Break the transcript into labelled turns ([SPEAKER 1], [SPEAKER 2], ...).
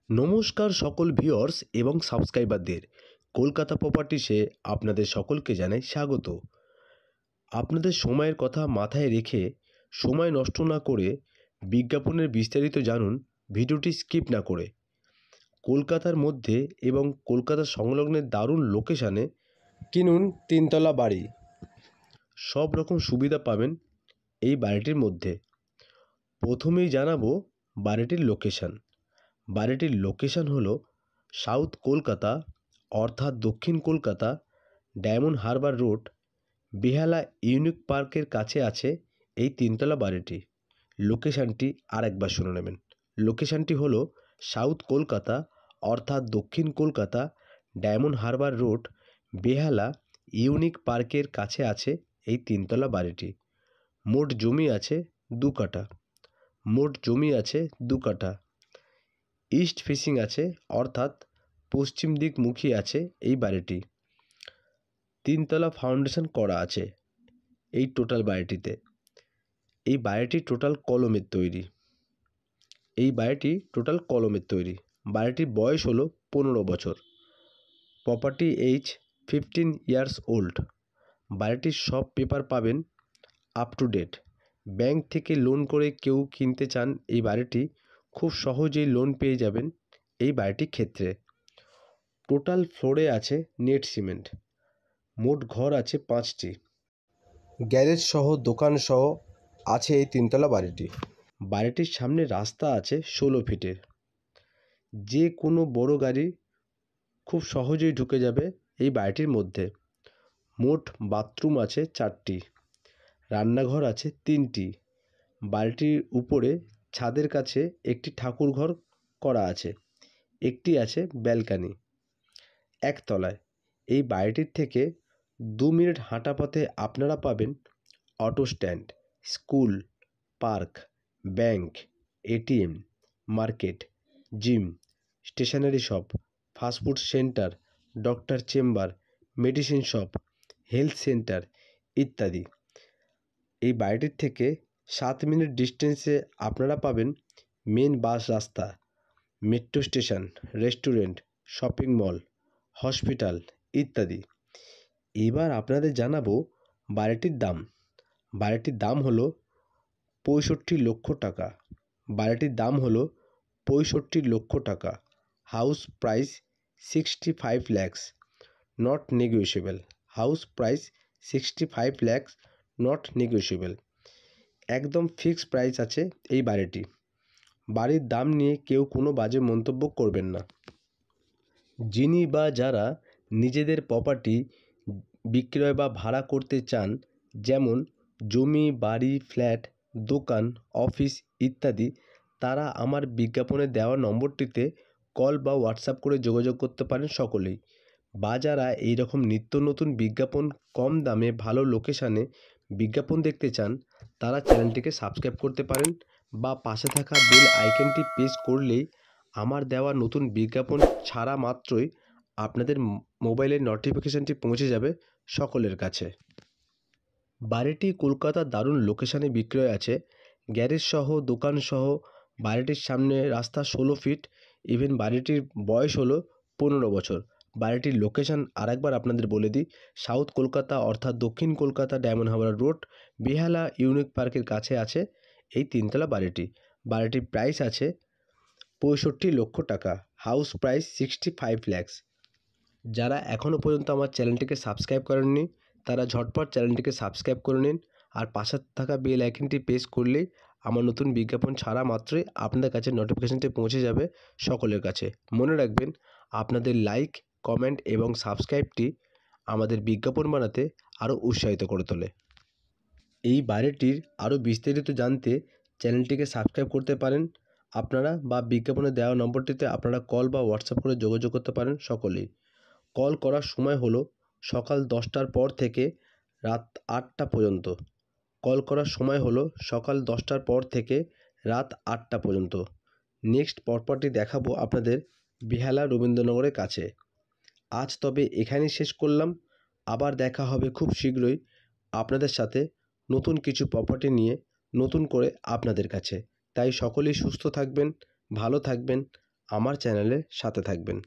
[SPEAKER 1] নমস্কার সকল ভিউয়ার্স এবং সাবস্ক্রাইবারদের। কলকাতা প্রপার্টিসে আপনাদের সকলকে জানাই স্বাগত। আপনাদের সময়ের কথা মাথায় রেখে সময় নষ্ট না করে বিজ্ঞাপনের বিস্তারিত জানুন ভিডিওটি স্কিপ না করে। কলকাতার মধ্যে এবং কলকাতা সংলগ্নের দারুণ লোকেশানে কিনুন 3 তলা বাড়ি। সব রকম সুবিধা পাবেন এই বাড়িটির মধ্যে। প্রথমেই জানাবো বাড়িটির লোকেশান। বাড়িটির লোকেশান হলো সাউথ কলকাতা অর্থাৎ দক্ষিণ কলকাতা, ডায়মন্ড হারবার রোড, বেহালা ইউনিক পার্কের কাছে আছে এই 3 তলা বাড়িটি। লোকেশানটি আরেকবার শুনে নেবেন। লোকেশানটি হলো সাউথ কলকাতা অর্থাৎ দক্ষিণ কলকাতা, ডায়মন্ড হারবার রোড, বেহালা ইউনিক পার্কের কাছে আছে এই 3 তলা বাড়িটি। মোট জমি আছে 2 কাঠা। ইস্ট ফেসিং আছে অর্থাৎ পশ্চিম দিক মুখী আছে এই বাড়িটি। 3 তলা ফাউন্ডেশন করা আছে এই টোটাল বাড়িটিতে। এই বাড়িটি টোটাল কলমের তৈরি। বাড়িটির বয়স হলো 15 বছর। Property is 15 years old. বাড়িটির সব পেপার পাবেন আপ টু ডেট। ব্যাংক থেকে লোন করে কেউ কিনতে চান এই বাড়িটি খুব সহজেই লোন পেয়ে যাবেন এই বাড়িটির ক্ষেত্রে। টোটাল ফ্লোরে আছে নেট সিমেন্ট। মোট ঘর আছে 5টি। গ্যারেজ সহ দোকান সহ আছে এই 3 তলা বাড়িটি। বাড়িটির সামনে রাস্তা আছে 16 ফিটের। যে কোনো বড় গাড়ি খুব সহজেই ঢুকে যাবে এই বাড়িটির মধ্যে। মোট বাথরুম আছে 4টি। রান্নাঘর আছে 3টি। বাড়িটির উপরে ছাদের কাছে একটি ঠাকুর ঘর করা আছে। একটি আছে ব্যালকানি। একতলায় এই বাড়িটির থেকে 2 মিনিট হাঁটা পথে আপনারা পাবেন auto stand, school, park, bank, ATM, market, gym, stationery shop, fast food centre, doctor chamber, medicine shop, health centre ইত্যাদি। এই বাড়িটির থেকে 7 মিনিট ডিস্টেন্সে আপনারা পাবেন মেন বাস রাস্তা, metro station, restaurant, shopping mall, hospital ইত্যাদি। এবার আপনাদের জানাবো বাড়িটির দাম। বাড়িটির দাম হলো 65 লক্ষ টাকা। House price 65 lakhs, not negotiable. একদম ফিক্সড প্রাইস আছে এই বাড়িটি। বাড়ির দাম নিয়ে কেউ কোনো বাজে মন্তব্য করবেন না। যিনি বা যারা নিজেদের প্রপার্টি বিক্রয় বা ভাড়া করতে চান, যেমন জমি, বাড়ি, ফ্ল্যাট, দোকান, অফিস ইত্যাদি, তারা আমার বিজ্ঞাপনে দেওয়া নম্বরটিতে কল বা হোয়াটসঅ্যাপ করে যোগাযোগ করতে পারেন সকলেই। বা যারা এইরকম নিত্য নতুন বিজ্ঞাপন কম দামে ভালো লোকেশানে বিজ্ঞাপন দেখতে চান, তারা চ্যানেলটিকে সাবস্ক্রাইব করতে পারেন বা পাশে থাকা বেল আইকনটি প্রেস করলেই আমার দেওয়া নতুন বিজ্ঞাপন ছাড়া মাত্রই আপনাদের মোবাইলের নোটিফিকেশানটি পৌঁছে যাবে সকলের কাছে। বাড়িটি কলকাতার দারুণ লোকেশানে বিক্রয় আছে। গ্যারেজ সহ দোকান সহ বাড়িটির সামনে রাস্তা 16 ফিট। ইভেন বাড়িটির বয়স হলো 15 বছর। বাড়িটির লোকেশান আরেকবার আপনাদের বলে দিই। সাউথ কলকাতা অর্থাৎ দক্ষিণ কলকাতা, ডায়মন্ড হারবার রোড, বেহালা ইউনিক পার্কের কাছে আছে এই 3 তলা বাড়িটি। বাড়িটির প্রাইস আছে 65 লক্ষ টাকা। House price 65 lakhs। যারা এখনও পর্যন্ত আমার চ্যানেলটিকে সাবস্ক্রাইব করেননি, তারা ঝটপট চ্যানেলটিকে সাবস্ক্রাইব করে নিন আর পাশে থাকা বেল আইকনটি প্রেস করলেই আমার নতুন বিজ্ঞাপন ছাড়া মাত্রই আপনাদের কাছে নোটিফিকেশানটি পৌঁছে যাবে সকলের কাছে। মনে রাখবেন, আপনাদের লাইক, কমেন্ট এবং সাবস্ক্রাইবটি আমাদের বিজ্ঞাপন বানাতে আরও উৎসাহিত করে তোলে। এই বাড়িটির আরও বিস্তারিত জানতে চ্যানেলটিকে সাবস্ক্রাইব করতে পারেন আপনারা, বা বিজ্ঞাপনে দেওয়া নম্বরটিতে আপনারা কল বা হোয়াটসঅ্যাপ করে যোগাযোগ করতে পারেন সকলেই। কল করার সময় হলো সকাল 10টার পর থেকে রাত 8টা পর্যন্ত। নেক্সট প্রপার্টি দেখাবো আপনাদের বেহালা রবীন্দ্রনগরের কাছে। আজ তবে এখানেই শেষ করলাম। আবার দেখা হবে খুব শীঘ্রই আপনাদের সাথে নতুন কিছু প্রপার্টি নিয়ে নতুন করে আপনাদের কাছে। তাই সকলেই সুস্থ থাকবেন, ভালো থাকবেন। আমার চ্যানেলের সাথে থাকবেন।